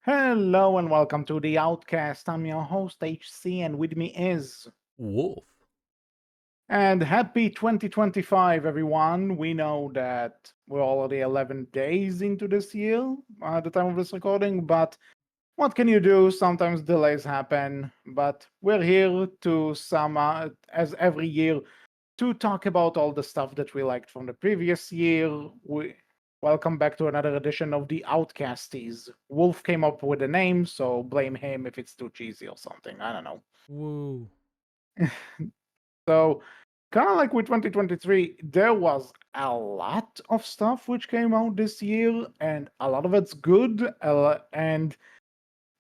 Hello and welcome to the Outcast. I'm your host HC, and with me is Wolf. and happy 2025, everyone. We know that we're already 11 days into this year at the time of this recording, but what can you do? Sometimes delays happen, but we're here to as every year, to talk about all the stuff that we liked from the previous year. We welcome back to another edition of the Outcasties. Wolf came up with a name, so blame him if it's too cheesy or something. I don't know. Woo. So, kind of like with 2023, there was a lot of stuff which came out this year, and a lot of it's good. And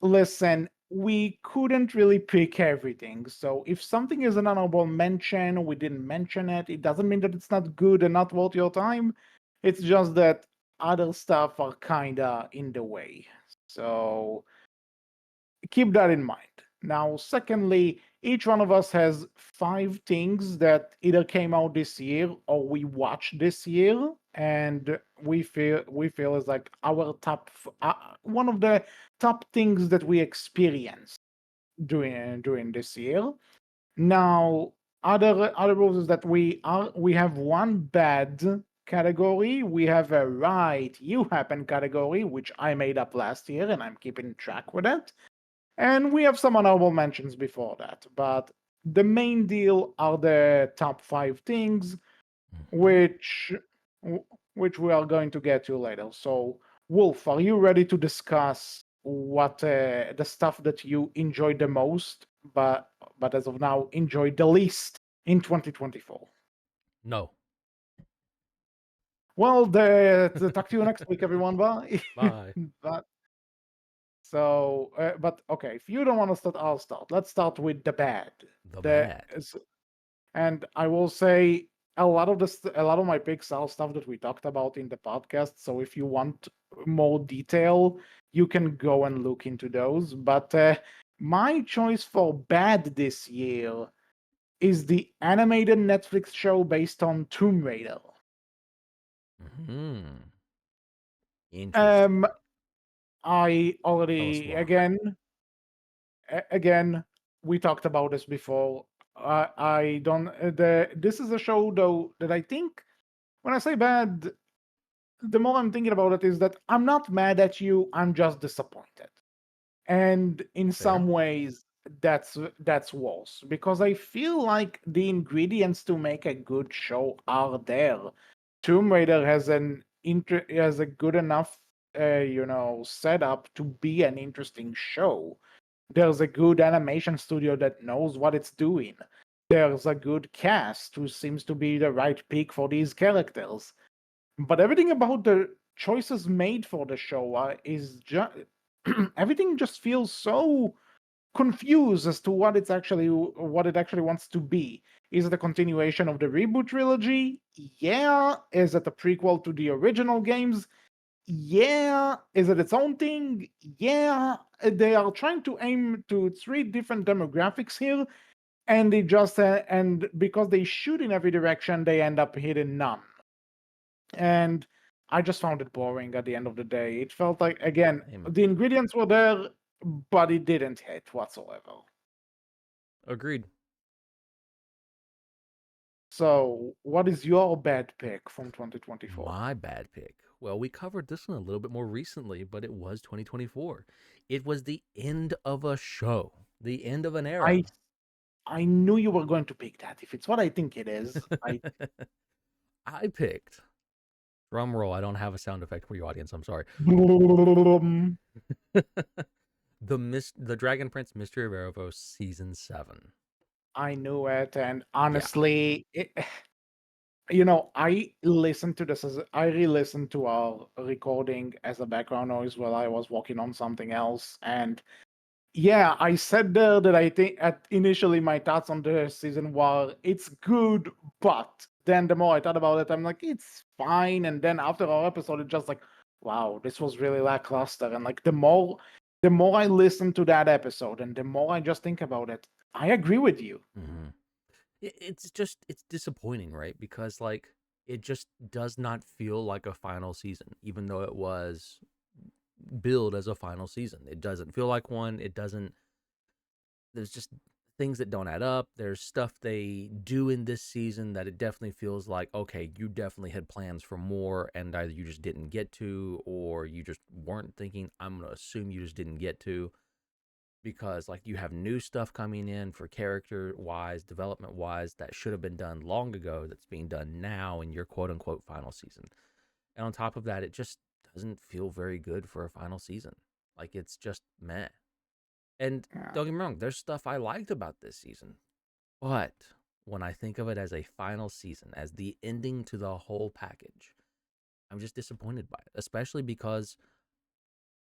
listen, we couldn't really pick everything. So if something is an honorable mention, we didn't mention it. It doesn't mean that it's not good and not worth your time. It's just that other stuff are kinda in the way. So keep that in mind. Now, secondly, each one of us has five things that either came out this year or we watched this year, and we feel is like our one of the top things that we experienced during this year. Now, other rules is that we have one bad category, we have a right you happen category, which I made up last year, and I'm keeping track with it. And we have some honorable mentions before that, but the main deal are the top five things, Mhm. which which we are going to get to later. So, Wolf, are you ready to discuss what the stuff that you enjoyed the most, but as of now enjoyed the least in 2024? No. Well, talk to you next week, everyone. Bye. Bye. but but okay, if you don't want to start, I'll start. Let's start with the bad. The The bad. s- and I will say a lot of my picks are stuff that we talked about in the podcast. So if you want more detail, you can go and look into those. But my choice for bad this year is the animated Netflix show based on Tomb Raider. Hmm. Um, Interesting. I Tell us already more. again, we talked about this before. I don't. This is a show though that I think when I say bad, the more I'm thinking about it is that I'm not mad at you. I'm just disappointed, and in Fair. some ways, that's worse because I feel like the ingredients to make a good show are there. Tomb Raider has a good enough, setup to be an interesting show. There's a good animation studio that knows what it's doing. There's a good cast who seems to be the right pick for these characters. But everything about the choices made for the show is just everything just feels so confused as to what it actually wants to be. Is it a continuation of the reboot trilogy? Yeah. Is it a prequel to the original games? Yeah. Is it its own thing? Yeah. They are trying to aim to three different demographics here, and they just and because they shoot in every direction, they end up hitting none. And I just found it boring at the end of the day. It felt like, again, Same. the ingredients were there, but it didn't hit whatsoever. Agreed. So, what is your bad pick from 2024? My bad pick. Well, we covered this one a little bit more recently, but it was 2024. It was the end of a show, the end of an I era. I knew you were going to pick that. If it's what I think it is, I I picked. Drum roll. I don't have a sound effect for you, audience. I'm sorry. The Dragon Prince Mystery of Erebos season 7. I knew it, and Yeah. honestly, I re-listened to our recording as a background noise while I was working on something else, and yeah, I said there that I think at initially my thoughts on the season were it's good, but then the more I thought about it, I'm like, it's fine. And then after our episode, it's just like, wow, this was really lackluster. And like the more I listen to that episode and the more I just think about it, I agree with you. Hmm. It's disappointing, right? Because it just does not feel like a final season, even though it was doesn't build as a final season. It doesn't feel like one. It doesn't. There's just things that don't add up. There's stuff they do in this season that it definitely feels like, okay, you definitely had plans for more, and either you just didn't get to, or you just weren't thinking. I'm gonna assume you just didn't get to, because like you have new stuff coming in for character wise, development wise, that should have been done long ago, that's being done now in your quote unquote final season. And on top of that, it just doesn't feel very good for a final season. Like it's just meh. And Yeah. don't get me wrong, there's stuff I liked about this season. But when I think of it as a final season, as the ending to the whole package, I'm just disappointed by it, especially because,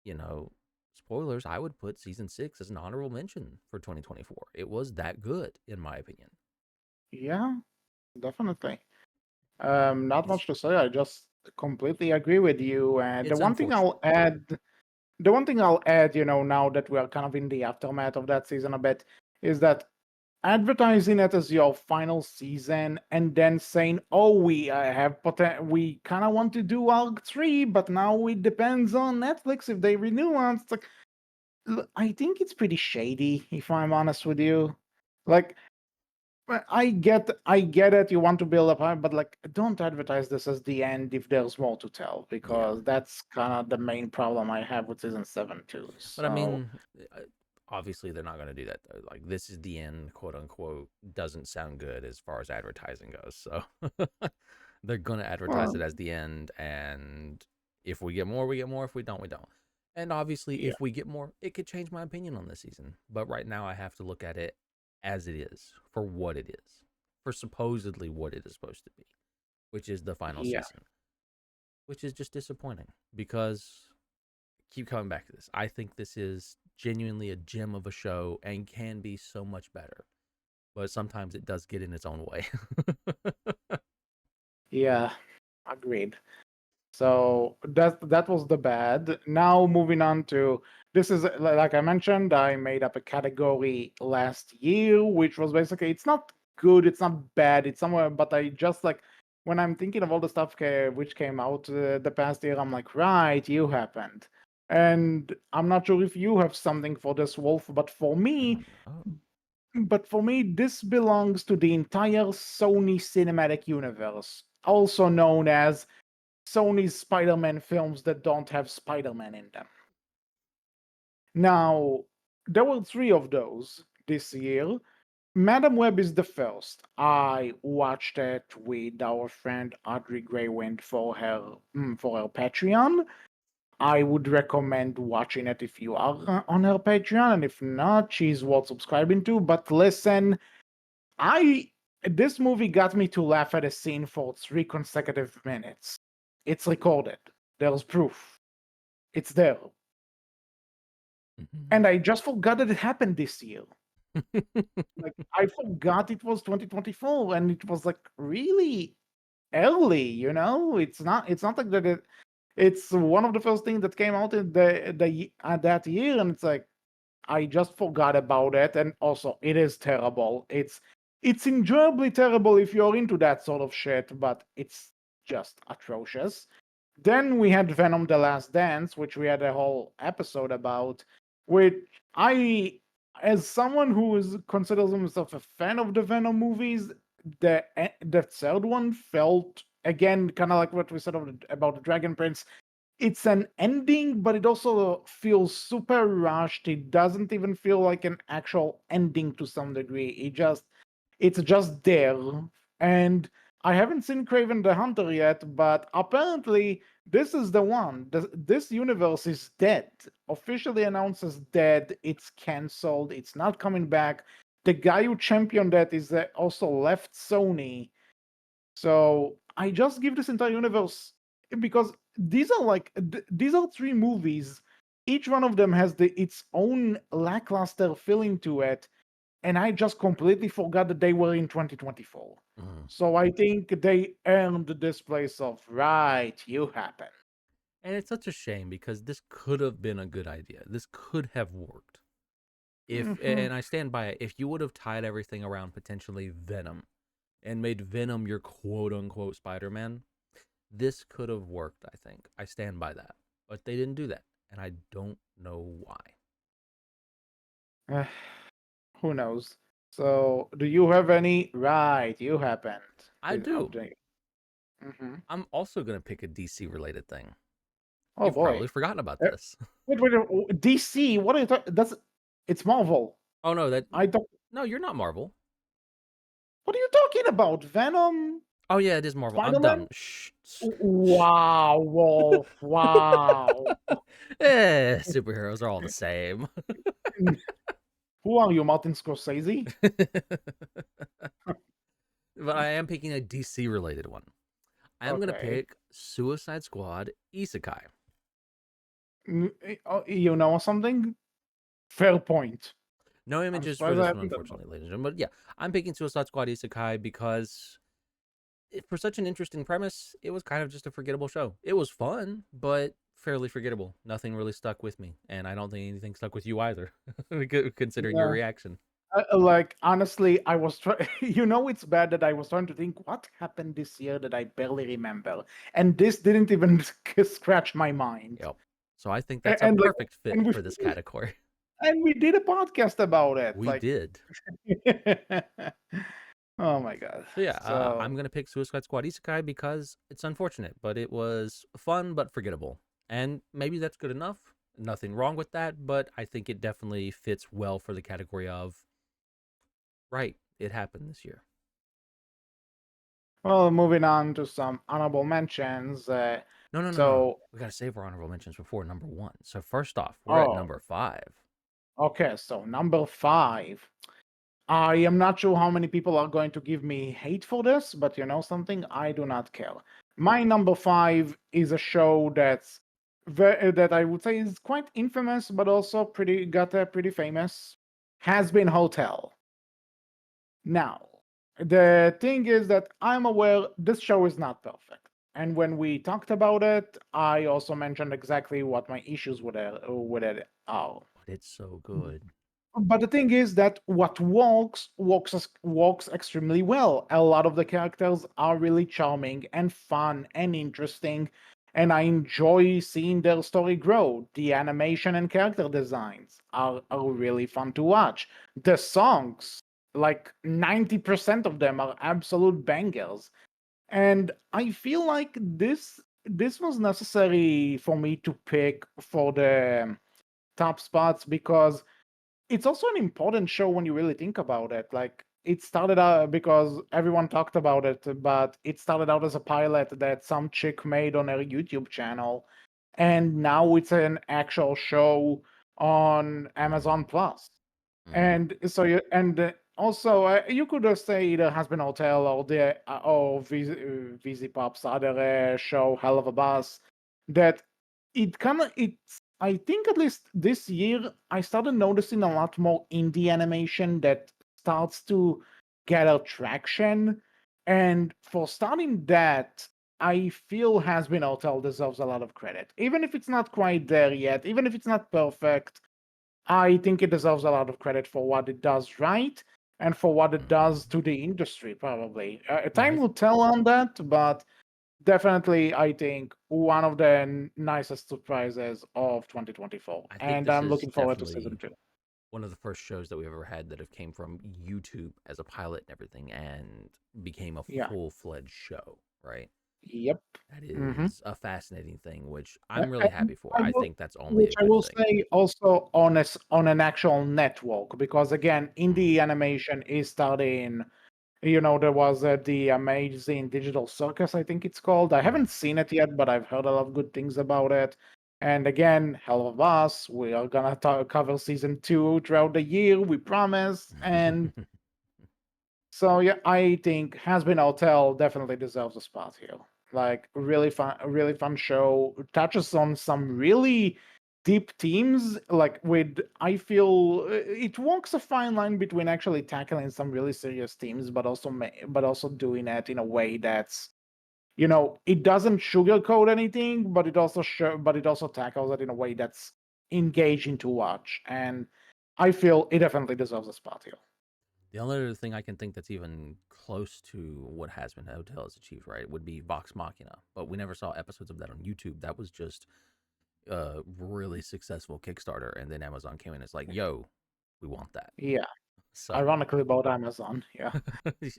you know, spoilers, I would put season 6 as an honorable mention for 2024. It was that good, in my opinion. Yeah, definitely. Not It's much to say. I just completely agree with you. And it's unfortunate. the one thing I'll add, now that we are kind of in the aftermath of that season a bit, is that advertising it as your final season and then saying, "Oh, we kind of want to do Arc 3, but now it depends on Netflix if they renew us." It's like, I think it's pretty shady, if I'm honest with you. Like, I get it. You want to build up hype, but like, don't advertise this as the end if there's more to tell, Yeah. because that's kind of the main problem I have with season 7 too. But I So mean, obviously they're not going to do that though. Like this is the end, quote unquote, doesn't sound good as far as advertising goes. So they're going to advertise well, it as the end, and if we get more, we get more. If we don't, we don't. And obviously, yeah, if we get more, it could change my opinion on this season. But right now, I have to look at it as it is, for what it is, for supposedly what it is supposed to be, which is the final yeah, season, which is just disappointing because keep coming back to this. I think this is genuinely a gem of a show and can be so much better. But sometimes it does get in its own way. yeah, agreed. So that was the bad. Now moving on to, this is like I mentioned, I made up a category last year, which was basically, it's not good, it's not bad, it's somewhere, but I just like, when I'm thinking of all the stuff which came out the past year, I'm like, right, you happened. And I'm not sure if you have something for this, Wolf, Oh no. but for me, this belongs to the entire Sony cinematic universe, also known as Sony's Spider-Man films that don't have Spider-Man in them. Now, there were three of those this year. Madam Web is the first. I watched it with our friend Audrey Greywind for her Patreon. I would recommend watching it if you are on her Patreon, and if not, she's worth subscribing to. But listen, I this movie got me to laugh at a scene for 3 consecutive minutes. It's recorded. There's proof. It's there. And I just forgot that it happened this year. Like, I forgot it was 2024, and it was like really early, It's not like that it's one of the first things that came out in that year, and it's like I just forgot about it. And also, it is terrible. It's enjoyably terrible if you're into that sort of shit, but it's just atrocious. Then we had Venom: The Last Dance, which we had a whole episode about, which I, as someone who considers himself a fan of the Venom movies, the third one felt, again, kind of like what we said about the Dragon Prince. It's an ending, but it also feels super rushed. It doesn't even feel like an actual ending to some degree. It's just there. And I haven't seen Craven the Hunter yet, but apparently this is the one. This universe is dead. Officially announced as dead. It's cancelled. It's not coming back. The guy who championed that is also left Sony. So I just give this entire universe, because these are three movies. Each one of them has its own lackluster feeling to it, and I just completely forgot that they were in 2024. Mm. So I think they earned this place of, right, you happen. And it's such a shame because this could have been a good idea. This could have worked. If Hmm. and I stand by it, if you would have tied everything around potentially Venom and made Venom your quote unquote Spider-Man, this could have worked, I think. I stand by that. But they didn't do that. and I don't know why. Uh, who knows? So, do you have any? Right, you happened I of do. the. Hmm. I'm also going to pick a DC related thing. Oh You've boy. probably forgotten about Uh, this. wait, DC. What are you talking? That's it's Marvel. Oh, no, that. I don't. No, you're not Marvel. What are you talking about? Venom, Oh, yeah, it is Marvel. I'm Spider Man. dumb. Shh. Shh. Wow, Wolf. Wow. Superheroes are all the same. Who are you, Martin Scorsese? But I am picking a DC related one. I am going to Okay. pick Suicide Squad Isekai. You know something? Fair point. No I'm images for surprised I this one, haven't done that. unfortunately, ladies and gentlemen. But yeah, I'm picking Suicide Squad Isekai because for such an interesting premise, it was kind of just a forgettable show. It was fun, but fairly forgettable. Nothing really stuck with me, and I don't think anything stuck with you either, considering your Yeah. reaction. Like honestly, I was trying. It's bad that I was trying to think what happened this year that I barely remember, and this didn't even scratch my mind. Yep. So I think that's A- a And like, perfect fit and we for this category. and we did a podcast about it. We Like, did. oh my god. So yeah, I'm So, gonna pick Suicide Squad Isekai because it's unfortunate, but it was fun but forgettable, and maybe that's good enough. Nothing wrong with that, but I think it definitely fits well for the category of right. It happened this year. well, moving on to some honorable mentions. No, no, no, no, no. So, We gotta save our honorable mentions before number one. So first off, we're at oh, number 5. okay. So number 5. I am not sure how many people are going to give me hate for this, but you know something? I do not care. My number 5 is a show that I would say is quite infamous, but also pretty famous. Has Been Hotel. Now, the thing is that I'm aware this show is not perfect. And when we talked about it, I also mentioned exactly what my issues with it are. But it's so good. But the thing is that what works extremely well. A lot of the characters are really charming and fun and interesting, and I enjoy seeing their story grow. The animation and character designs are really fun to watch. The songs, like 90% of them are absolute bangers. And I feel like this was necessary for me to pick for the top spots because it's also an important show when you really think about it. Like it started out because everyone talked about it, but it started out as a pilot that some chick made on her YouTube channel, and now it's an actual show on Amazon Plus. Mm-hmm. And so you and also you could say either Has Been Hotel or the or VZ Pop's other show Hell of a Bus that it's I think at least this year I started noticing a lot more indie animation that starts to gather traction, and for starting that I feel Has Been Hotel deserves a lot of credit, even if it's not quite there yet, even if it's not perfect. I think it deserves a lot of credit for what it does right and for what it Mm-hmm. does to the industry, probably. No, Time will tell on that, but definitely, I think one of the nicest surprises of 2024. I think And this I'm is looking forward to season definitely two. one of the first shows that we've ever had that have came from YouTube as a pilot and everything and became a Yeah. full-fledged show, right? Yep. That Hmm. is a fascinating thing, which I'm really And happy for. I think that's only which a I good will thing. say also on an actual network, because again, Mm, indie animation is starting. There was the amazing Digital Circus, I think it's called. I mm. haven't seen it yet, but I've heard a lot of good things about it. And again, Hell of Us, we are gonna cover season 2 throughout the year, we promise. And so yeah, I think Has Been Hotel definitely deserves a spot here. Like a really fun show. Touches on some really deep themes. Like with, I feel it walks a fine line between actually tackling some really serious themes, but also doing it in a way that's it doesn't sugarcoat anything, but it also tackles it in a way that's engaging to watch. And I feel it definitely deserves a spot here. The only other thing I can think that's even close to what Has Been Hotel has achieved, right, would be Vox Machina. But we never saw episodes of that on YouTube. That was just a really successful Kickstarter, and then Amazon came in and it's like, yo, we want that. Yeah. So Ironically about Amazon. Yeah.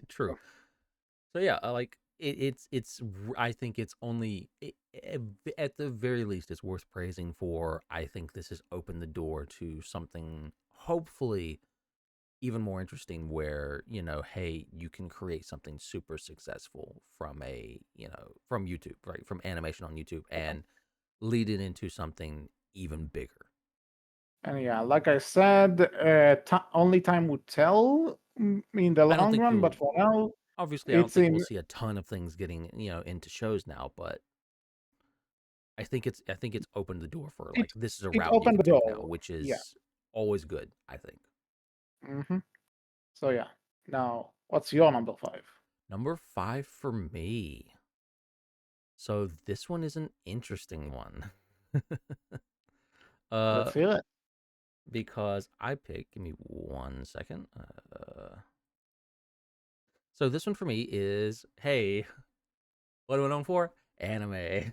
true. So yeah, like I think it's only at the very least it's worth praising for. I think this has opened the door to something hopefully even more interesting where, hey, you can create something super successful from from YouTube, right? From animation on YouTube and lead it into something even bigger. And yeah, like I said, only time would tell in the I don't long think run, but you'll for now, obviously I don't it's think we'll in see a ton of things getting, into shows now, but I think it's opened the door for it like this is a it route you opened can the take now, door. which Yeah. is always good, I think. hmm So yeah. Now, what's your number five? Number 5 for me. So this one is an interesting one. uh Let's hear it. because I picked, give me 1 second. So this one for me is, hey, what am I known for? Anime.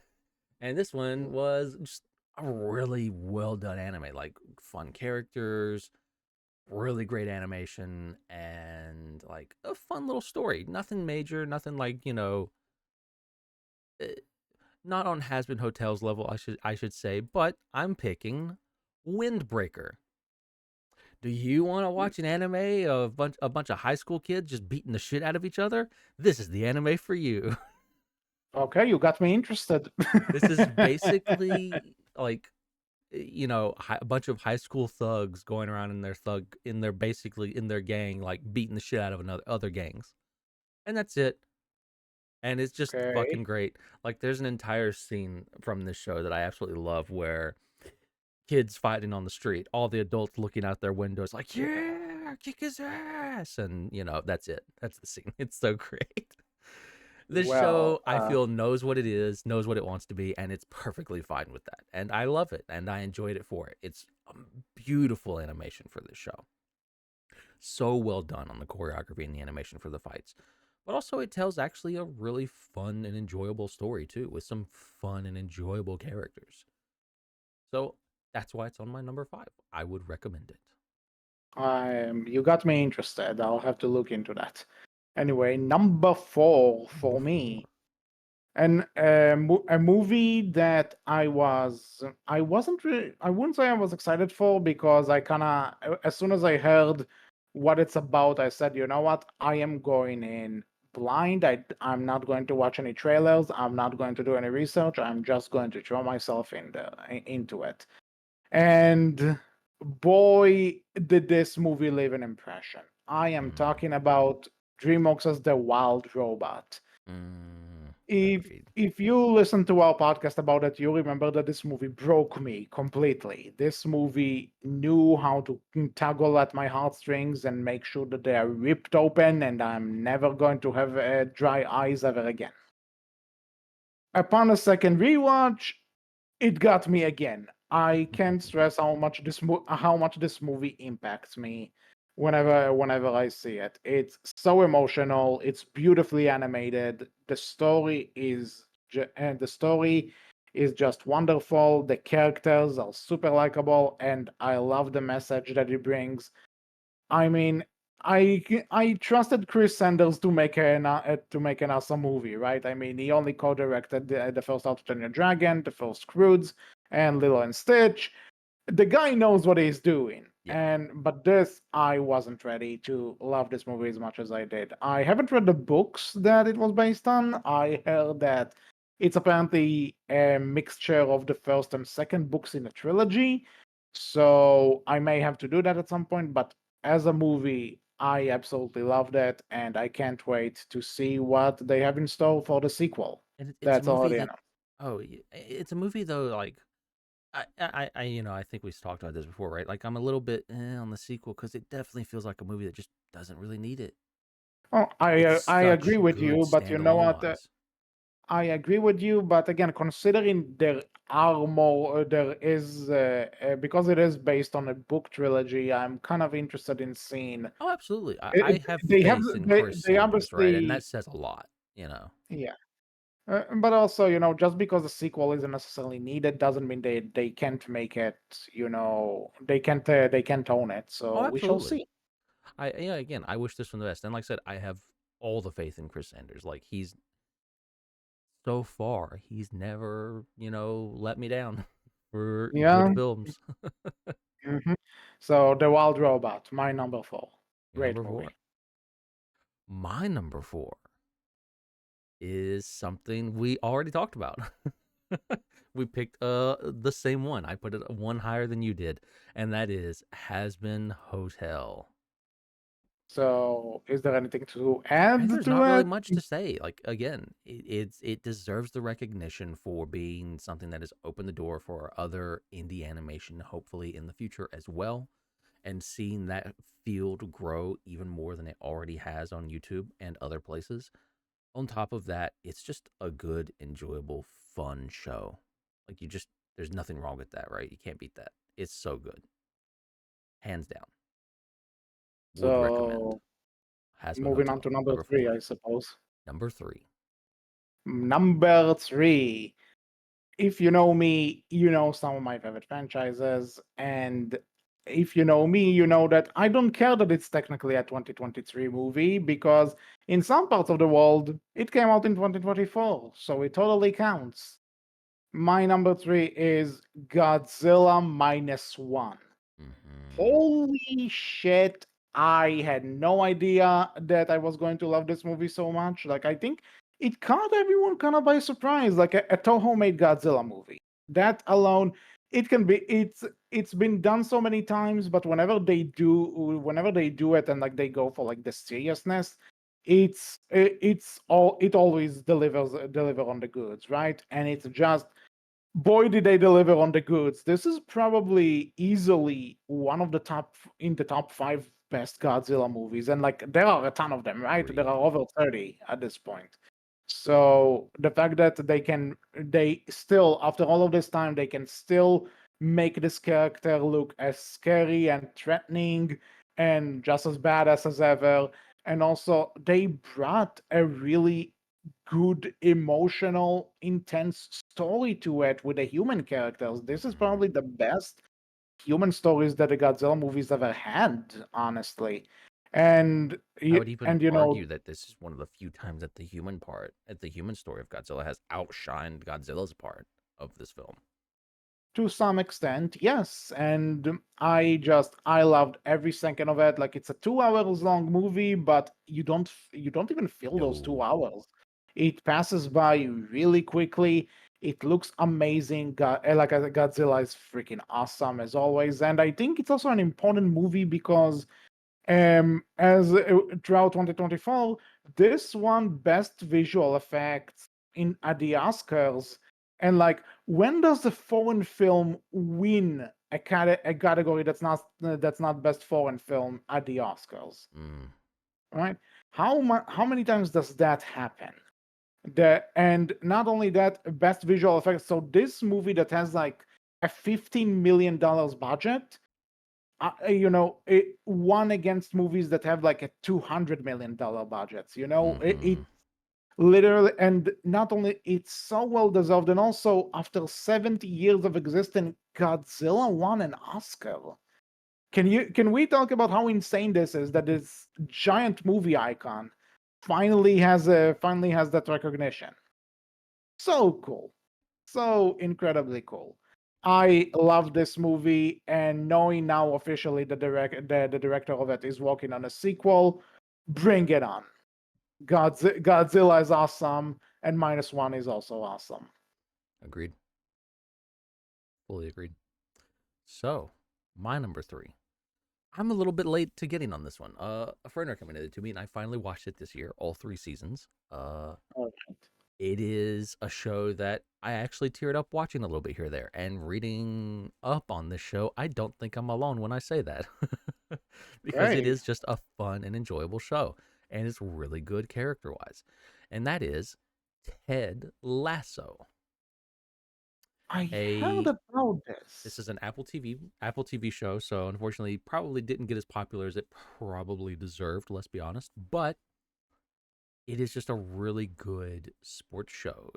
And this one was just a really well done anime, like fun characters, really great animation, and like a fun little story. Nothing major, nothing like, eh, not on Has Been Hotels level, I should say, but I'm picking Windbreaker. Do you want to watch an anime of a bunch of high school kids just beating the shit out of each other? This is the anime for you. Okay, you got me interested. This is basically like, a bunch of high school thugs going around in their gang, like beating the shit out of another other gangs, and that's it. And it's just fucking Okay. great. Like, there's an entire scene from this show that I absolutely love where kids fighting on the street, all the adults looking out their windows, like, yeah, kick his ass, and that's it. That's the scene. It's so great. This Well, show, I feel, knows what it is, knows what it wants to be, and it's perfectly fine with that. And I love it, and I enjoyed it for it. It's beautiful animation for this show. So well done on the choreography and the animation for the fights. But also, it tells actually a really fun and enjoyable story, too, with some fun and enjoyable characters. So that's why it's on my number 5. I would recommend it. you got me interested. I'll have to look into that. Anyway, number four Number for 4. me. And a movie that I wasn't really, I wouldn't say I was excited for because I kind of as soon as I heard what it's about, I said, you know what, I am going in blind. I'm not going to watch any trailers. I'm not going to do any research. I'm just going to throw myself into it. And boy, did this movie leave an impression. I am Mm, talking about DreamWorks' The Wild Robot. If agreed. if you listen to our podcast about it, you remember that this movie broke me completely. This movie knew how to tuggle at my heartstrings and make sure that they are ripped open, and I'm never going to have dry eyes ever again. Upon a second rewatch, it got me again. I can't stress how much this movie impacts me whenever I see it. It's so emotional. It's beautifully animated. The story is just wonderful. The characters are super likable, and I love the message that it brings. I mean, I trusted Chris Sanders to make an awesome movie, right? I mean, he only co-directed the first How to Train Your Dragon, the first Croods, and Lilo and Stitch. The guy knows what he's doing, Yeah. but this I wasn't ready to love this movie as much as I did. I haven't read the books that it was based on. I heard that it's apparently a mixture of the first and second books in a trilogy, so I may have to do that at some point. But as a movie, I absolutely loved it, and I can't wait to see what they have in store for the sequel. And it's a That's movie already that, announced. it's a movie though, like, I think we talked about this before, right? Like, I'm a little bit on the sequel because it definitely feels like a movie that just doesn't really need it. Oh, It's I agree such with good you, but you know standalone what? wise. I agree with you, but again, considering there are more, there is because it is based on a book trilogy. I'm kind of interested in seeing. Oh, absolutely. I, It, I have they have faith in they Chris they Sanders, right? And that obviously says a lot. yeah But also, just because a sequel isn't necessarily needed doesn't mean they can't make it. They can't own it. Oh, So we shall absolutely. see. Yeah, again, I wish this one the best. And like I said, I have all the faith in Chris Sanders. Like he's so far, he's never, let me down for good Yeah. films. hmm So The Wild Robot, my number four. Your Great number movie. four. My number four is something we already talked about. We picked the same one. I put it one higher than you did, and that is Has Been Hotel. So is there anything to And add there's to not really it? much to say. Like again, it deserves the recognition for being something that has opened the door for other indie animation, hopefully in the future as well, and seeing that field grow even more than it already has on YouTube and other places. On top of that, it's just a good, enjoyable, fun show. Like there's nothing wrong with that, right? You can't beat that. It's so good, hands down. Would recommend. So Has Been moving on Hotel to number number three, four. I suppose. Number three. Number three. If you know me, you know some of my favorite franchises. And if you know me, you know that I don't care that it's technically a 2023 movie because in some parts of the world, it came out in 2024. So it totally counts. My number three is Godzilla minus one. Mm-hmm. Holy shit. I had no idea that I was going to love this movie so much. Like, I think it caught everyone kind of by surprise, like a Toho made Godzilla movie. That alone, it can be it's been done so many times, but whenever they do it and like they go for like the seriousness, it always deliver on the goods, right? And it's just boy did they deliver on the goods. This is probably easily one of the top five best Godzilla movies, and like there are a ton of them, right? There Agreed. are over 30 at this point. So the fact that they still, after all of this time, they can still make this character look as scary and threatening and just as badass as ever. And also, they brought a really good, emotional, intense story to it with the human characters. This is Mm-hmm. probably the best human stories that the Godzilla movies ever had, honestly. And I y- would even and you know, argue that this is one of the few times that the human story of Godzilla has outshined Godzilla's part of this film. to some extent, yes. And I loved every second of it. Like it's a 2 hours long movie, but you don't even feel those two No, hours. It passes by really quickly. It looks amazing. Godzilla is freaking awesome as always. And I think it's also an important movie because as throughout 2024, this won best visual effects in at the Oscars. And like, when does a foreign film win a category that's not best foreign film at the Oscars? mm, Right? How many times does that happen? And not only that, best visual effects. So this movie that has like a $15 million budget, it won against movies that have like a $200 million budgets. It mm-hmm. literally, and not only it's so well deserved, and also after 70 years of existence, Godzilla won an Oscar. Can we talk about how insane this is? That this giant movie icon finally has that recognition. So cool. So incredibly cool. I love this movie, and knowing now officially the director of it is working on a sequel, bring it on. Godzilla is awesome, and minus one is also awesome. Agreed. Fully agreed. So, my number three. I'm a little bit late to getting on this one. A friend recommended it to me, and I finally watched it this year, all three seasons. All right. It is a show that I actually teared up watching a little bit here or there. And reading up on this show, I don't think I'm alone when I say that. Because it Great. is just a fun and enjoyable show. And it's really good character wise. And that is Ted Lasso. I heard A about This this. is an Apple TV show, so unfortunately probably didn't get as popular as it probably deserved, let's be honest. But it is just a really good sports show,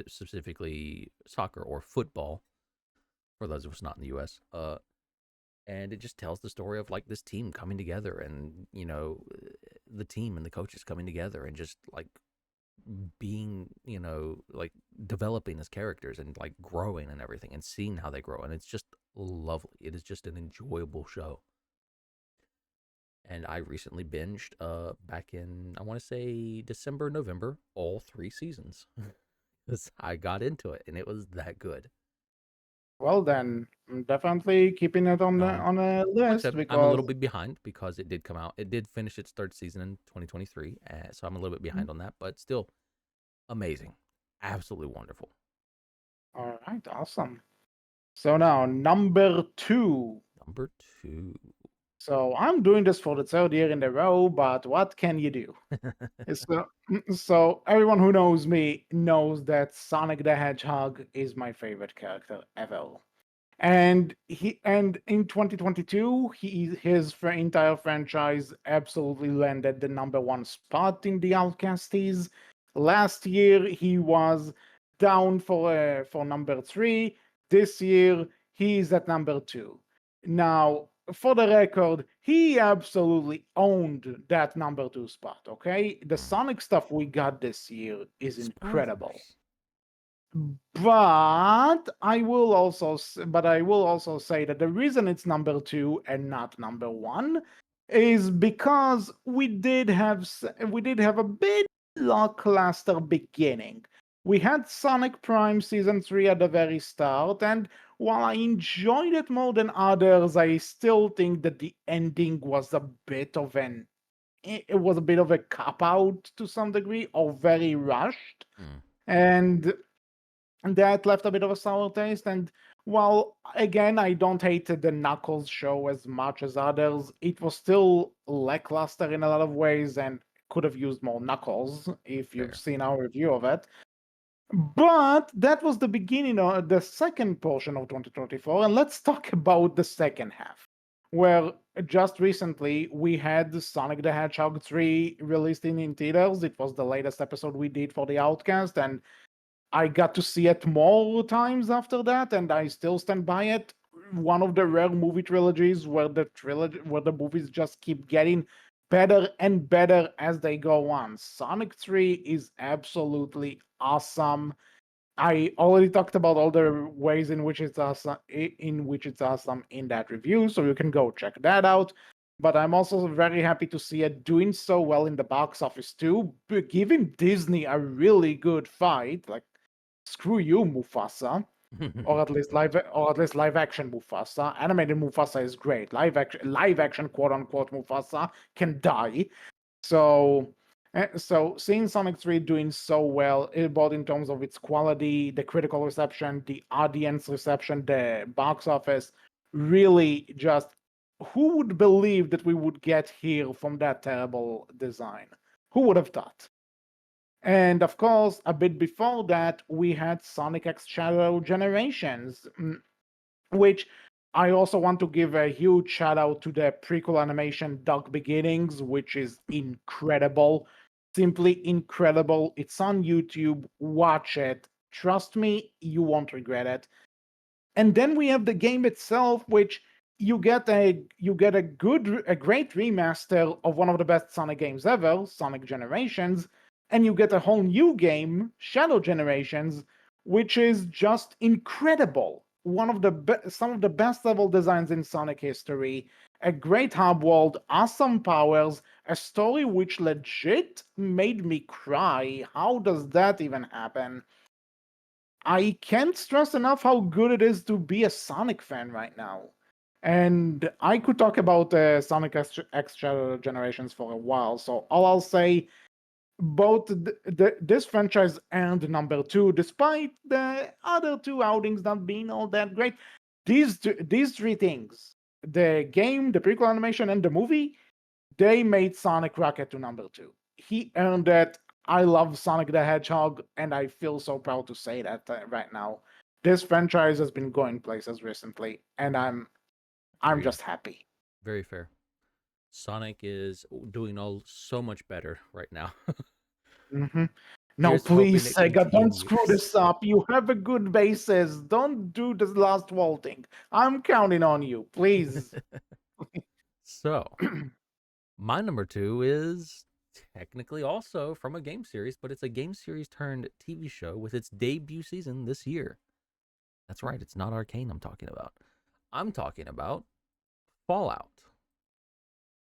specifically soccer or football for those of us not in the U.S. And it just tells the story of like this team coming together, and the team and the coaches coming together, and just like being, like developing as characters and like growing and everything, and seeing how they grow, and it's just lovely. It is just an enjoyable show. And I recently binged back in, I want to say, December, November, all 3 seasons. 'Cause I got into it and it was that good. Well, then I'm definitely keeping it on the Now, on a like I list said, I'm a little because bit behind because it did come out. It did finish its third season in 2023, so I'm a little bit behind on that, but still amazing, absolutely wonderful. all right, awesome. So now number two. Number two. So I'm doing this for the third year in a row, but what can you do? So everyone who knows me knows that Sonic the Hedgehog is my favorite character ever. And in 2022, his entire franchise absolutely landed the number one spot in the Outcasties. Last year he was down for number three. This year he's at number two. Now, for the record, he absolutely owned that number two spot. Okay, the Mm. Sonic stuff we got this year is incredible. Spoilers. But I will also say that the reason it's number two and not number one is because we did have a bit lackluster beginning. We had Sonic Prime Season 3 at the very start, and while I enjoyed it more than others, I still think that the ending was a bit of it was a bit of a cop out to some degree, or very rushed. Mm. And that left a bit of a sour taste. And while again, I don't hate the Knuckles show as much as others, it was still lackluster in a lot of ways and could have used more Knuckles if you've Fair. seen our review of it. But that was the beginning of the second portion of 2024, and let's talk about the second half. Where just recently we had Sonic the Hedgehog 3 released in theaters. It was the latest episode we did for the Outcast, and I got to see it more times after that, and I still stand by it. One of the rare movie trilogies where the movies just keep getting better and better as they go on. Sonic 3 is absolutely awesome. I already talked about all the ways in which it's awesome in that review, so you can go check that out. But I'm also very happy to see it doing so well in the box office too, giving Disney a really good fight. Like, screw you, Mufasa, or at least live action Mufasa. Animated Mufasa is great. Live action quote unquote Mufasa can die. So, so seeing Sonic 3 doing so well, both in terms of its quality, the critical reception, the audience reception, the box office, really just who would believe that we would get here from that terrible design? Who would have thought? And of course, a bit before that, we had Sonic X Shadow Generations, which I also want to give a huge shout out to the prequel animation Dark Beginnings, which is incredible. Simply incredible. It's on YouTube. Watch it. Trust me, you won't regret it. And then we have the game itself, which you get a great remaster of one of the best Sonic games ever, Sonic Generations, and you get a whole new game, Shadow Generations, which is just incredible. Some of the best level designs in Sonic history, a great hub world, awesome powers, a story which legit made me cry. How does that even happen? I can't stress enough how good it is to be a Sonic fan right now. And I could talk about Sonic Extra Generations for a while. So all I'll say, this franchise earned number two, despite the other two outings not being all that great. These three things, the game, the prequel animation, and the movie, they made Sonic Rocket to number two. He earned it. I love Sonic the Hedgehog, and I feel so proud to say that right now. This franchise has been going places recently, and I'm Agreed. just happy. Very fair. Sonic is doing all so much better right now. Hmm. No, Here's hoping please, it Sega, don't screw continues. this up. You have a good basis. Don't do this last vaulting. I'm counting on you, please. So, my number two is technically also from a game series, but it's a game series turned TV show with its debut season this year. That's right, it's not Arcane I'm talking about. I'm talking about Fallout.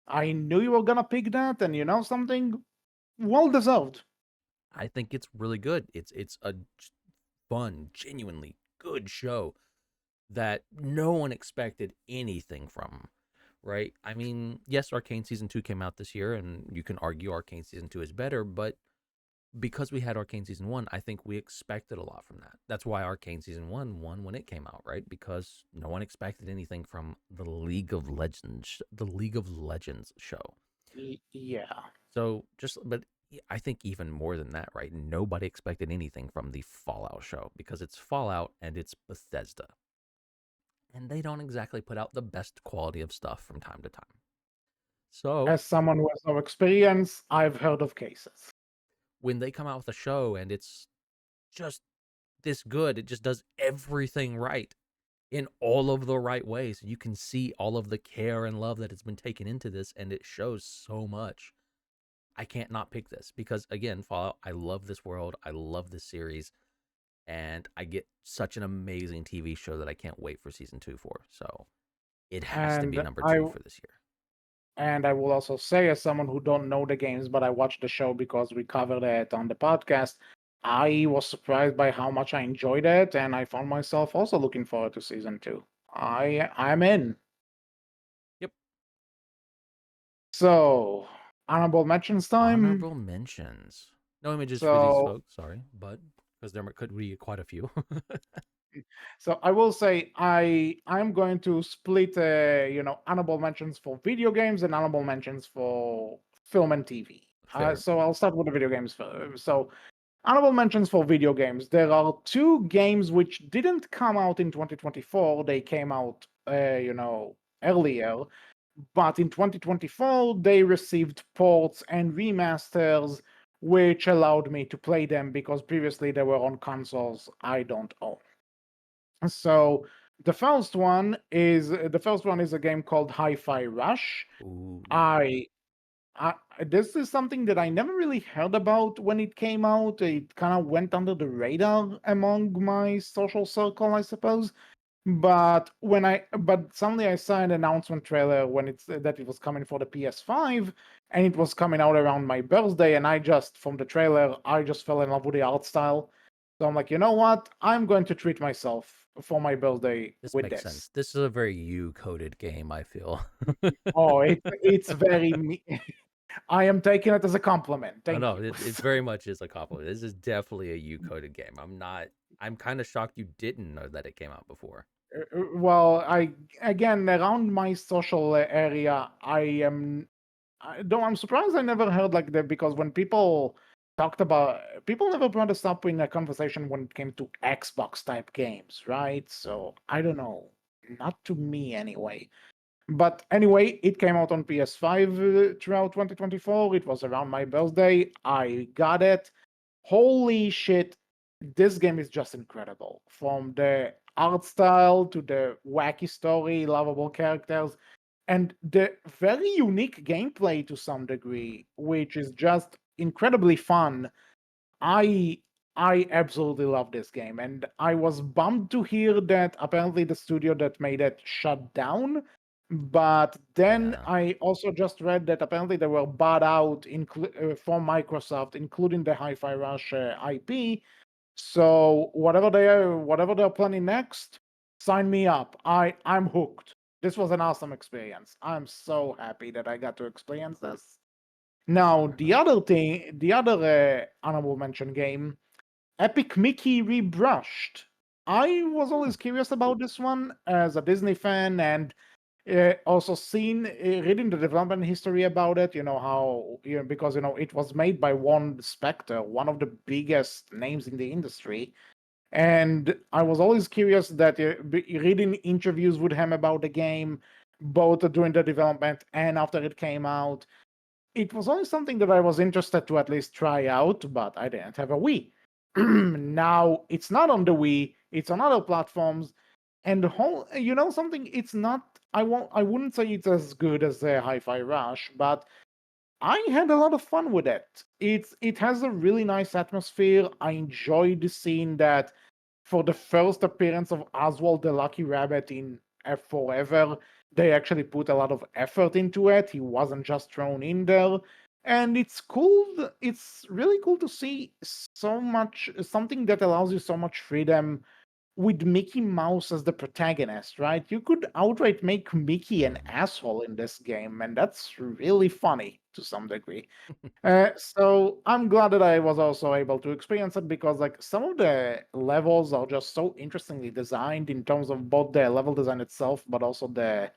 I knew you were gonna pick that, and you know something? Well deserved. I think it's really good. It's a fun, genuinely good show that no one expected anything from. Right? I mean, yes, Arcane season 2 came out this year and you can argue Arcane season 2 is better, but because we had Arcane season 1, I think we expected a lot from that. That's why Arcane season 1 won when it came out, right? Because no one expected anything from the League of Legends show. Yeah. So just, but I think even more than that, right? Nobody expected anything from the Fallout show because it's Fallout and it's Bethesda. And they don't exactly put out the best quality of stuff from time to time. So As someone who has no experience, I've heard of cases. when they come out with a show and it's just this good, it just does everything right in all of the right ways. You can see all of the care and love that has been taken into this, and it shows so much. I can't not pick this because, again, Fallout, I love this world. I love this series. And I get such an amazing TV show that I can't wait for season 2 for. So it has to be And number I 2 for this year. and I will also say, as someone who don't know the games, but I watched the show because we covered it on the podcast, I was surprised by how much I enjoyed it, and I found myself also looking forward to season two. I'm in. Yep. So, honorable mentions time. Honorable mentions. No images for these So, folks, sorry, but because there could be quite a few. so I will say I'm going to split honorable mentions for video games and honorable mentions for film and TV. Fair. So I'll start with the video games. So honorable mentions for video games. There are two games which didn't come out in 2024. They came out, earlier. But in 2024, they received ports and remasters, which allowed me to play them because previously they were on consoles I don't own. So the first one is a game called Hi-Fi Rush. Ooh. I I, this is something that I never really heard about when it came out. It kind of went under the radar among my social circle, I suppose. But suddenly I saw an announcement trailer when it's that it was coming for the PS5, and it was coming out around my birthday, and from the trailer, I just fell in love with the art style. So I'm like, you know what? I'm going to treat myself for my birthday This with makes this. sense. This is a very you coded game, I feel. Oh, it's very me. I am taking it as a compliment. Oh Thank no, you. it very much is a compliment. This is definitely a you coded game. I'm kind of shocked you didn't know that it came out before. Well, I again around my social area, though I'm surprised I never heard like that because when people never brought us up in a conversation when it came to Xbox type games, right? So I don't know, not to me anyway. But anyway, it came out on PS5 throughout 2024. It was around my birthday. I got it. Holy shit, this game is just incredible. From the art style to the wacky story, lovable characters, and the very unique gameplay to some degree, which is just incredibly fun. I I absolutely love this game, and I was bummed to hear that apparently the studio that made it shut down. But then Yeah, I also just read that apparently they were bought out from Microsoft, including the Hi-Fi Rush IP. So whatever they're planning next, sign me up. I'm hooked. This was an awesome experience. I'm so happy that I got to experience this. Now, fair enough. the other honorable mention game, Epic Mickey Rebrushed. I was Hmm. always curious about this one as a Disney fan, and also reading the development history about it. You know how because it was made by Warren Spector, one of the biggest names in the industry, and I was always curious that reading interviews with him about the game, both during the development and after it came out. it was always something that I was interested to at least try out, but I didn't have a Wii. Now it's not on the Wii; it's on other platforms, and the whole, something. It's not. I wouldn't say it's as good as Hi-Fi Rush, but I had a lot of fun with it. It has a really nice atmosphere. I enjoyed seeing that for the first appearance of Oswald the Lucky Rabbit in Forever, they actually put a lot of effort into it. He wasn't just thrown in there. And it's cool. It's really cool to see so much, something that allows you so much freedom with Mickey Mouse as the protagonist, right? You could outright make Mickey an Mhm. asshole in this game, and that's really funny to some degree. So I'm glad that I was also able to experience it because like some of the levels are just so interestingly designed in terms of both the level design itself, but also the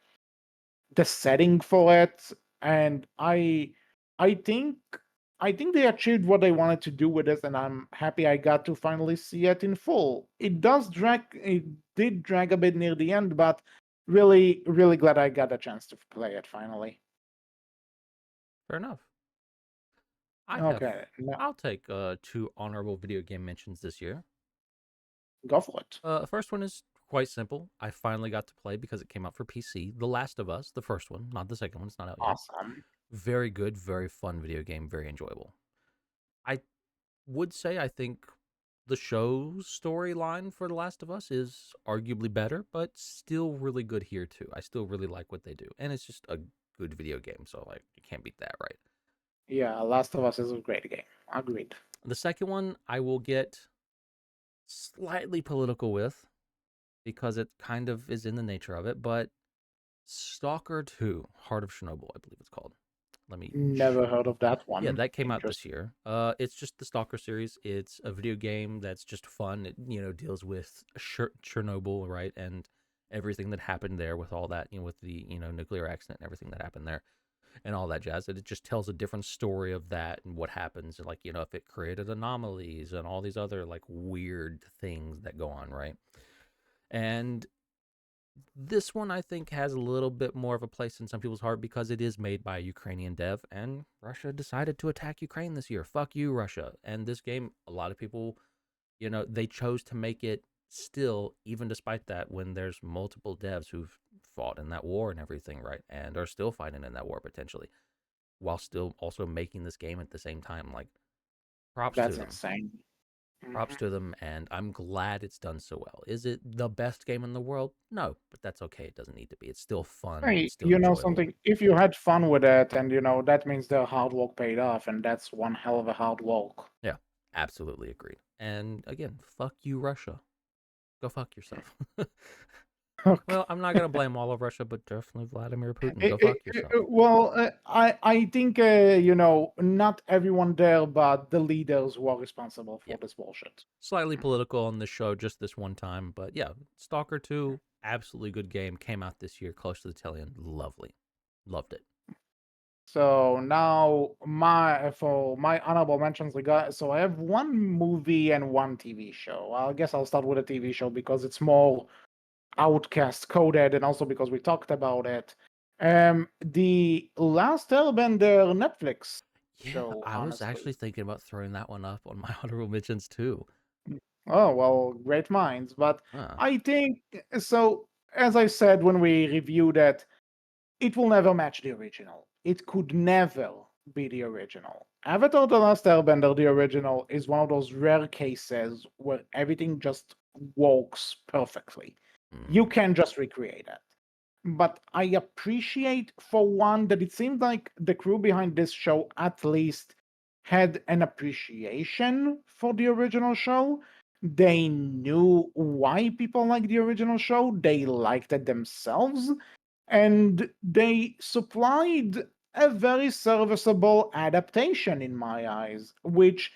setting for it. And I think I think they achieved what they wanted to do with this, and I'm happy I got to finally see it in full. It did drag a bit near the end, but really, really glad I got a chance to play it finally. Fair enough. I have. Okay, now I'll take two honorable video game mentions this year. go for it. First one is quite simple. I finally got to play because it came out for PC. The Last of Us, the first one, not the second one. It's not out yet. Awesome. Very good, very fun video game, very enjoyable. I would say I think the show's storyline for The Last of Us is arguably better, but still really good here too. I still really like what they do, and it's just a good video game, so like you can't beat that, right? Yeah, Last of Us is a great game. Agreed. The second one I will get slightly political with because it kind of is in the nature of it, but Stalker 2, Heart of Chernobyl, I believe it's called. Let me Never heard of that Yeah, one. that came out this Interesting. year. It's just the Stalker series. It's a video game that's just fun. It deals with Chernobyl, right, and everything that happened there with all that, with the nuclear accident and everything that happened there and all that jazz. It just tells a different story of that and what happens, and like if it created anomalies and all these other like weird things that go on, right? And this one I think has a little bit more of a place in some people's heart because it is made by a Ukrainian dev, and Russia decided to attack Ukraine this year. Fuck you, Russia. And this game, a lot of people, they chose to make it still, even despite that, when there's multiple devs who've fought in that war and everything, right? And are still fighting in that war potentially, while still also making this game at the same time. Like, props to That's them. insane. Props Mhm. to them, and I'm glad it's done so well. Is it the best game in the world? No, but that's okay. It doesn't need to be. It's still fun. Hey, It's still enjoyable. something, if you had fun with it, and that means their hard work paid off, and that's one hell of a hard work. Yeah, absolutely agreed. And again, fuck you, Russia. Go fuck yourself. Well, I'm not gonna blame all of Russia, but definitely Vladimir Putin. Go fuck yourself. Well, I think not everyone there, but the leaders who are responsible Yeah, for this bullshit. slightly political on this show just this one time, but yeah, Stalker 2, absolutely good game. Came out this year, close to the tail end. Lovely, loved it. So now for my honorable mentions, so I have one movie and one TV show. I guess I'll start with a TV show because it's more Outcast coded, and also because we talked about it. The Last Airbender Netflix Yeah, show, I was honestly. actually thinking about throwing that one up on my honorable mentions too. Oh well, great minds. But Huh. I think so. As I said when we reviewed it, it will never match the original. It could never be the original. Avatar: The Last Airbender, the original, is one of those rare cases where everything just works perfectly. You Mm, can just recreate it. But I appreciate, for one, that it seemed like the crew behind this show at least had an appreciation for the original show. They knew why people like the original show, they liked it themselves, and they supplied a very serviceable adaptation in my eyes, which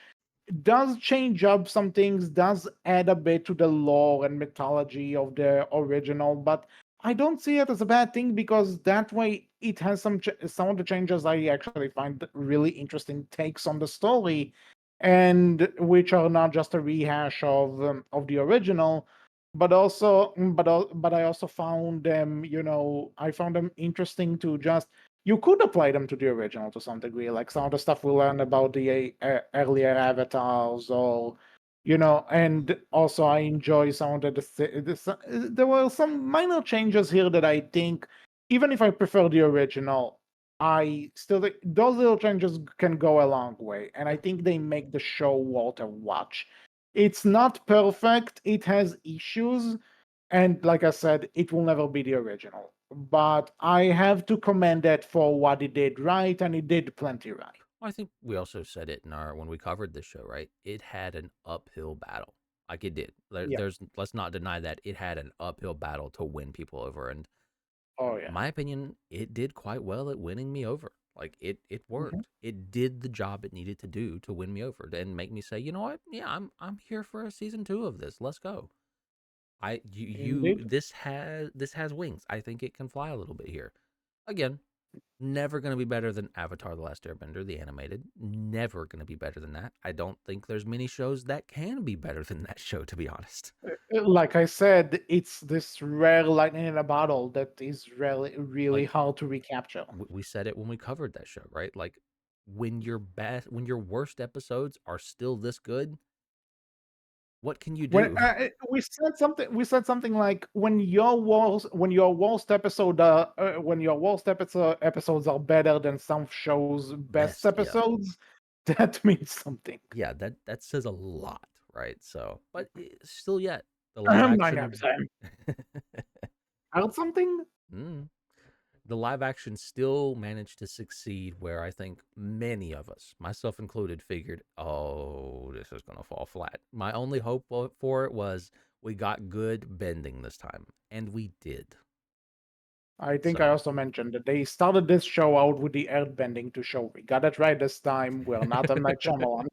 does change up some things, does add a bit to the lore and mythology of the original, but I don't see it as a bad thing because that way it has some of the changes I actually find really interesting takes on the story, and which are not just a rehash of the original, but also but I also found them I found them interesting to just you could apply them to the original to some degree, like some of the stuff we learned about the earlier avatars, or and also I enjoy some of there were some minor changes here that I think, even if I prefer the original, I still think those little changes can go a long way, and I Yeah, think they make the show worth a watch. It's not perfect, it has issues, and like I said, it will never be the original. But I have to commend it for what it did right, and it did plenty right. well, I think we also said it in our when we covered this show, right? It had an uphill battle, like it did. Yeah. There's let's not deny that it had an uphill battle to win people over, and Oh yeah. my opinion, it did quite well at winning me over. Like it Hmm. worked. It did the job it needed to do to win me over and make me say, you know what? Yeah, I'm here for a season 2 of this. Let's go. Indeed. This has wings. I think it can fly a little bit here. Again, never going to be better than Avatar: The Last Airbender, the animated. Never going to be better than that. I don't think there's many shows that can be better than that show, to be honest. Like I said, it's this rare lightning in a bottle that is really, really Like hard to recapture. we said it when we covered that show, right? Like when your worst episodes are still this good, what can you When do? we said something like when your worst episodes are better than some shows' best Best, yeah. episodes, that means something. Yeah, that says a lot, right? So, but still yet the live I'm not gonna action say heard something. mm, the live action still managed to succeed where I think many of us, myself included, figured, oh, this is going to fall flat. My only hope for it was we got good bending this time, and we did. I think I So, also mentioned that they started this show out with the earthbending to show we got it right this time. We're not on Night Shyamalan.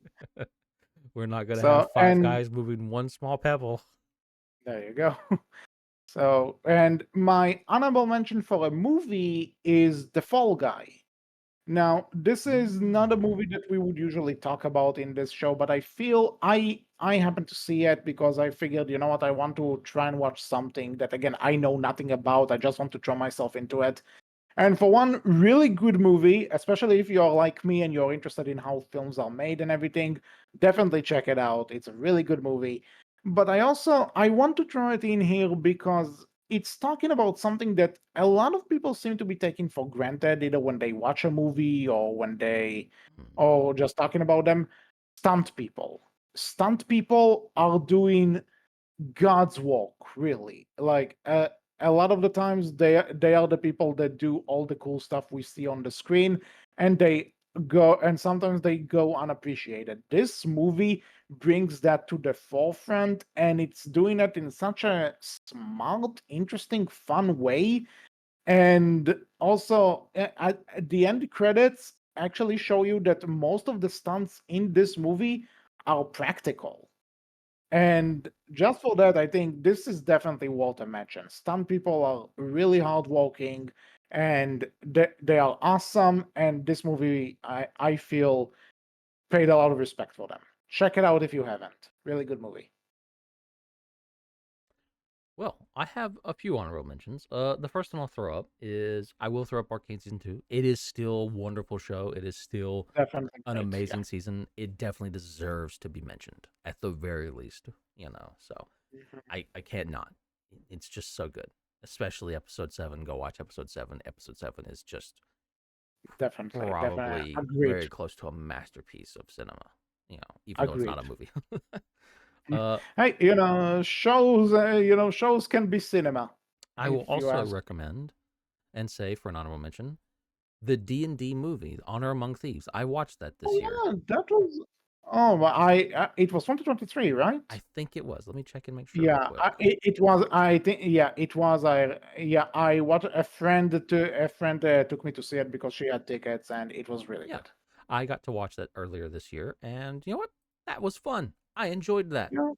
we're not going to have So, five and guys moving one small pebble. there you go. So, and my honorable mention for a movie is The Fall Guy. Now, this is not a movie Mm. that we would usually talk about in this show, but I feel I happen to see it because I figured, you know what, I want to try and watch something that again I know nothing about. I just want to throw myself into it. And for one really good movie, especially if you're like me and you're interested in how films are made and everything, definitely check it out. It's a really good movie. But I want to throw it in here because it's talking about something that a lot of people seem to be taking for granted, either when they watch a movie or Mm. or just talking about them. Stunt people. Stunt people are doing God's work, really. Like a lot of the times, they are the people that do all the cool stuff we see on the screen, and sometimes they go unappreciated. This movie brings that to the forefront, and it's doing it in such a smart, interesting, fun way. And also, at the end credits actually show you that most of the stunts in this movie are practical, Mm. and just for that, I think this is definitely worth a mention. Stunt people are really hardworking, and they are awesome. And this movie, I feel, paid a lot of respect for them. Check it out if you haven't. Really good movie. Well, I have a few honorable mentions. The first one I'll throw up is I will throw up Arcane season 2. It is still a wonderful show. It is still Definitely an great. Yeah. amazing season. It definitely deserves to be mentioned at the very least, So Mhm. I can't not. It's just so good. Especially episode 7. Go watch episode 7. Episode 7 is just Definitely probably agreed. very close to a masterpiece of cinema, even though it's not Agreed. a movie. Mm. uh Hey, shows can be cinema I will if you also ask. recommend and say for an honorable mention the D&D movie, Honor Among Thieves. I watched that this year. Oh, yeah, that was. Oh, well, it was 2023, right? I think it was. Let me check and make sure real Yeah, quick. it was. I think. Yeah, it was. I what a friend took me to see it because she had tickets, and it was really Yeah. good. I got to watch that earlier this year, and you know what? That was fun. I enjoyed that. Yeah,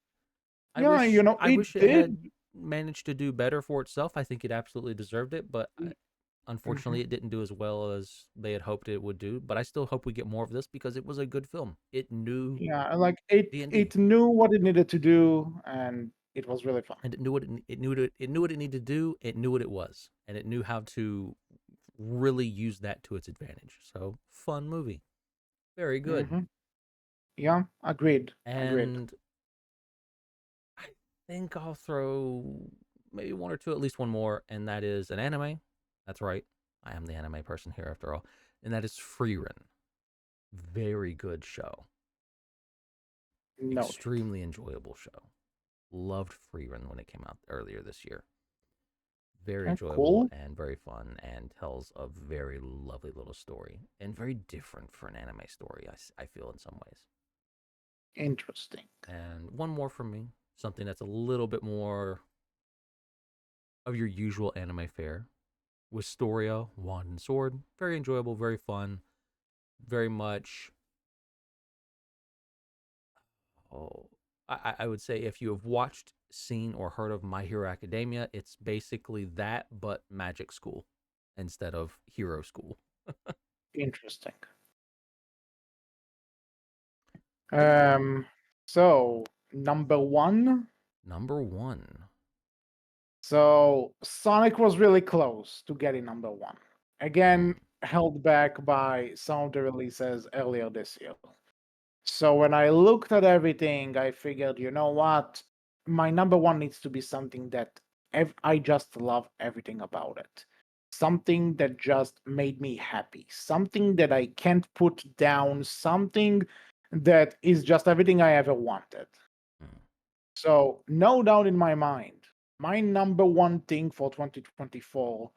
I yeah. wish I It wish it did. had managed to do better for itself. I think it absolutely deserved it, but Mhm. unfortunately it didn't do as well as they had hoped it would do. But I still hope we get more of this because it was a good film. It knew Yeah, like D&D, it knew what it needed to do, and it was really fun. and it knew what it needed to do. It knew what it was, and it knew how to really used that to its advantage. So, fun movie. Very good. Mm-hmm. Yeah, agreed. Agreed. And I think I'll throw maybe one or two, at least one more, and that is an anime. That's right. I am the anime person here after all. And that is Freerun. Very good show. Noted. Extremely enjoyable show. Loved Freerun when it came out earlier this year. Very Okay, enjoyable cool. and very fun, and tells a very lovely little story, and very different for an anime story, I feel, in some ways. Interesting. And one more from me, something that's a little bit more of your usual anime fare. Wisteria, Wand and Sword. Very enjoyable, very fun, very much. Oh, I would say if you have watched, seen, or heard of My Hero Academia, it's basically that, but magic school instead of hero school. Interesting. Um, so number one. Number one. So Sonic was really close to getting number one. Again, Mm, held back by some of the releases earlier this year. So when I looked at everything, I figured, you know what? My number one needs to be something that I just love everything about it. Something that just made me happy. Something that I can't put down. Something that is just everything I ever wanted. mm, So, no doubt in my mind, my number one thing for 2024,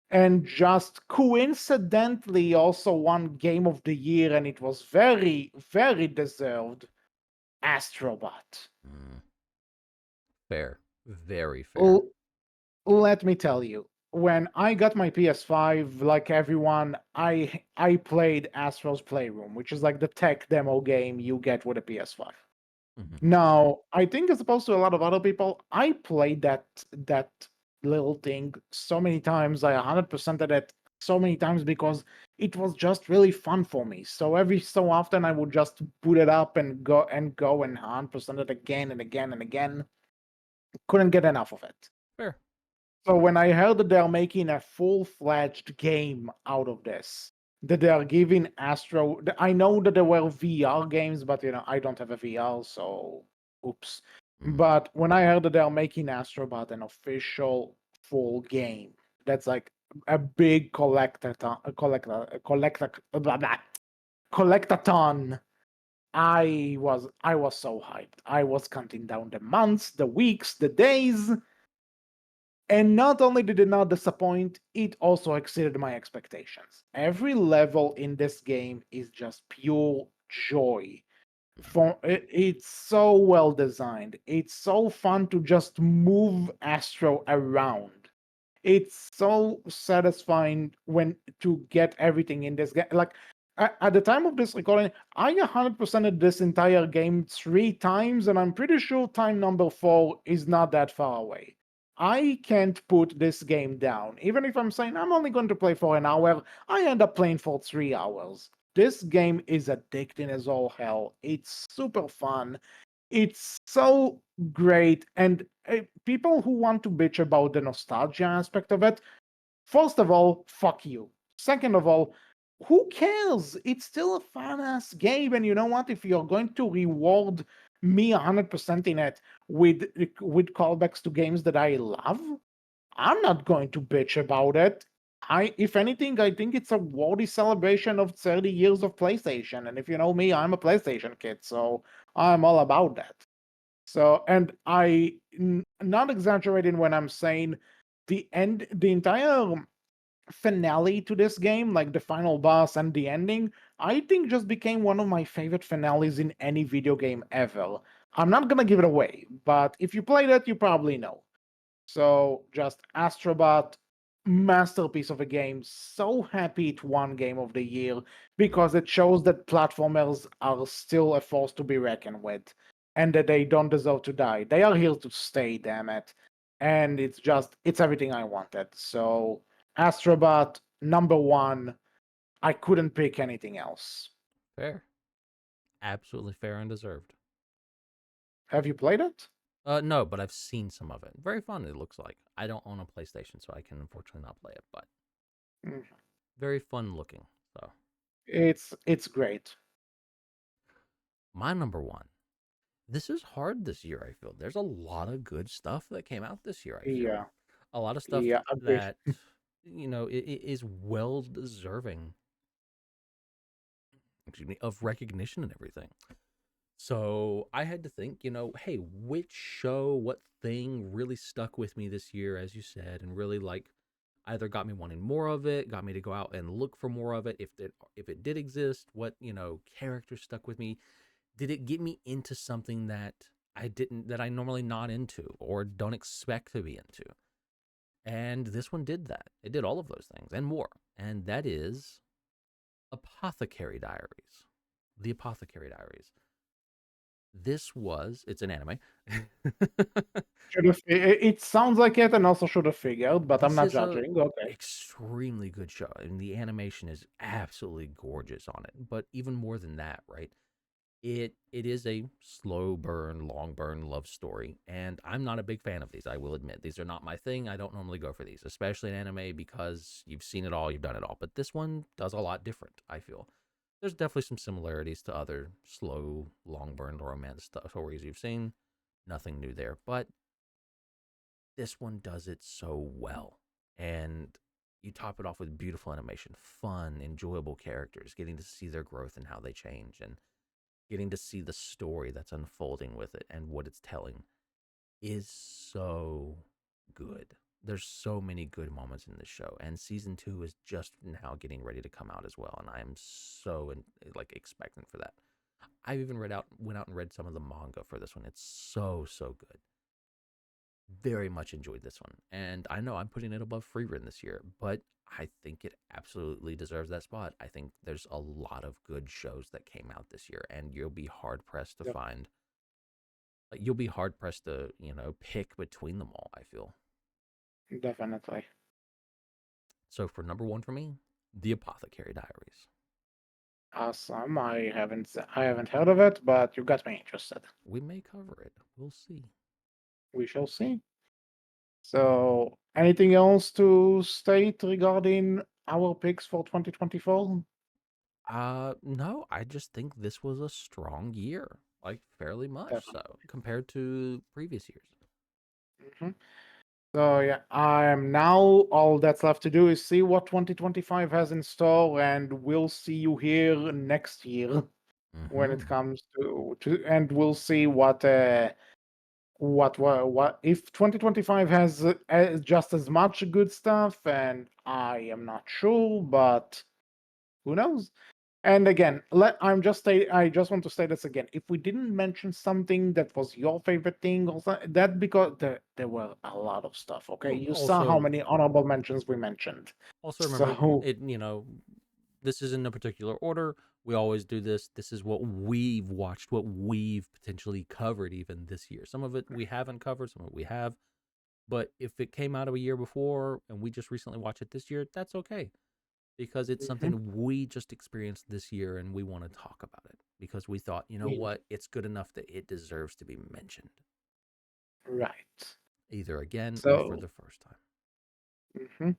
and just coincidentally also one game of the year, and it was very, very deserved, Astrobot. mm. Fair. Very fair. L- Let me tell you, when I got my PS5, like everyone, I played Astro's Playroom, which is like the tech demo game you get with a PS5. Hmm. Now, I think as opposed to a lot of other people, I played that little thing so many times. I 100%ed it so many times because it was just really fun for me. So every so often I would just boot it up and go and 100% it again and again and again. Couldn't get enough of it. Fair. So when I heard that they're making a full-fledged game out of this, that they are giving Astro, I know that there were VR games, but I don't have a VR, so oops. Mm. But when I heard that they are making Astrobot an official full game, that's like a big blah, blah, collectathon. I was so hyped. I was counting down the months, the weeks, the days, and not only did it not disappoint, it also exceeded my expectations. Every level in this game is just pure joy. Mhm. It's so well designed. It's so fun to just move Astro around. It's so satisfying when to get everything in this game. Like at the time of this recording, I 100%ed this entire game 3 times, and I'm pretty sure time number 4 is not that far away. I can't put this game down. Even if I'm saying I'm only going to play for an hour, I end up playing for 3 hours. This game is addicting as all hell. It's super fun. It's so great. And people who want to bitch about the nostalgia aspect of it, first of all, fuck you. Second of all, who cares? It's still a fun ass game. And you know what? If you're going to reward me 100% in it with callbacks to games that I love, I'm not going to bitch about it. If anything, I think it's a worthy celebration of 30 years of PlayStation. And if you know me, I'm a PlayStation kid, so I'm all about that. So, and not exaggerating when I'm saying the entire finale to this game, like the final boss and the ending, I think just became one of my favorite finales in any video game ever. I'm not gonna give it away, but if you played it, you probably know. So just Astrobot, masterpiece of a game. So happy it won Game of the Year because it shows that platformers are still a force to be reckoned with and that they don't deserve to die. They are here to stay, damn it. And it's everything I wanted. So Astrobot, number one. I couldn't pick anything else. Fair. Absolutely fair and deserved. Have you played it? No, but I've seen some of it. Very fun, it looks like. I don't own a PlayStation, so I can unfortunately not play it, but Mm. Very fun looking. So It's great. my number one. This is hard this year, I feel. There's a lot of good stuff that came out this year, I feel. Yeah, A lot of stuff yeah, agreed. that, it is well deserving, excuse me, of recognition and everything. So I had to think, hey, which show, what thing really stuck with me this year, as you said, and really like either got me wanting more of it, got me to go out and look for more of it. If it did exist, what character stuck with me? Did it get me into something that I normally not into or don't expect to be into? And this one did that. It did all of those things and more. And that is Apothecary Diaries. The Apothecary Diaries. It's an anime. Should have. It sounds like it, and also should have figured, but I'm This not is a judging. Okay. extremely good show, and the animation is absolutely gorgeous on it. But even more than that, right? It is a slow burn, long burn love story, and I'm not a big fan of these. I will admit these are not my thing. I don't normally go for these, especially in anime, because you've seen it all, you've done it all. But this one does a lot different. I feel there's definitely some similarities to other slow, long burn romance stories you've seen. Nothing new there, but this one does it so well, and you top it off with beautiful animation, fun, enjoyable characters, getting to see their growth and how they change, and getting to see the story that's unfolding with it and what it's telling is so good. There's so many good moments in this show, and season 2 is just now getting ready to come out as well, and I am so like expectant for that. I've even went out and read some of the manga for this one. It's so good. Very much enjoyed this one, and I know I'm putting it above Freerun this year, but I think it absolutely deserves that spot. I think there's a lot of good shows that came out this year, and Yep, you'll be hard pressed to pick between them all, I feel. definitely. So for number one for me, The Apothecary Diaries. Awesome. I haven't heard of it, but you got me interested. We may cover it. We'll see. We shall see. So, anything else to state regarding our picks for 2024? No, I just think this was a strong year, like fairly much so Definitely. compared to previous years. Mhm. So yeah, I'm now all that's left to do is see what 2025 has in store, and we'll see you here next year when it Mm-hmm. comes and we'll see what if 2025 has just as much good stuff, and I am not sure, but who knows? And again, I just want to say this again. If we didn't mention something that was your favorite thing, or that because there were a lot of stuff. Okay, Well, you saw how also many honorable mentions we mentioned. Also remember So it, this is in no particular order. We always do this. This is what we've watched, what we've potentially covered even this year. Some of it we haven't covered, some of it we have. But if it came out of a year before and we just recently watched it this year, that's okay because it's mhm, something we just experienced this year and we want to talk about it because we thought, you know we what, it's good enough that it deserves to be mentioned right. either again or for So the first time. mhm.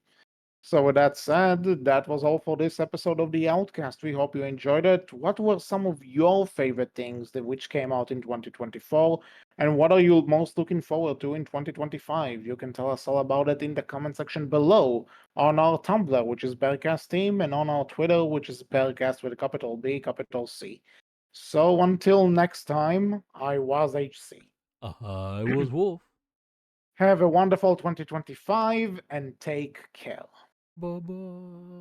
So with that said, that was all for this episode of the Outcast. We hope you enjoyed it. What were some of your favorite things that which came out in 2024? And what are you most looking forward to in 2025? You can tell us all about it in the comment section below on our Tumblr, which is Berkcast Team, and on our Twitter, which is Berkcast with a capital B, capital C. So until next time, I was HC. I was Wolf. Have a wonderful 2025 and take care. Bye bye.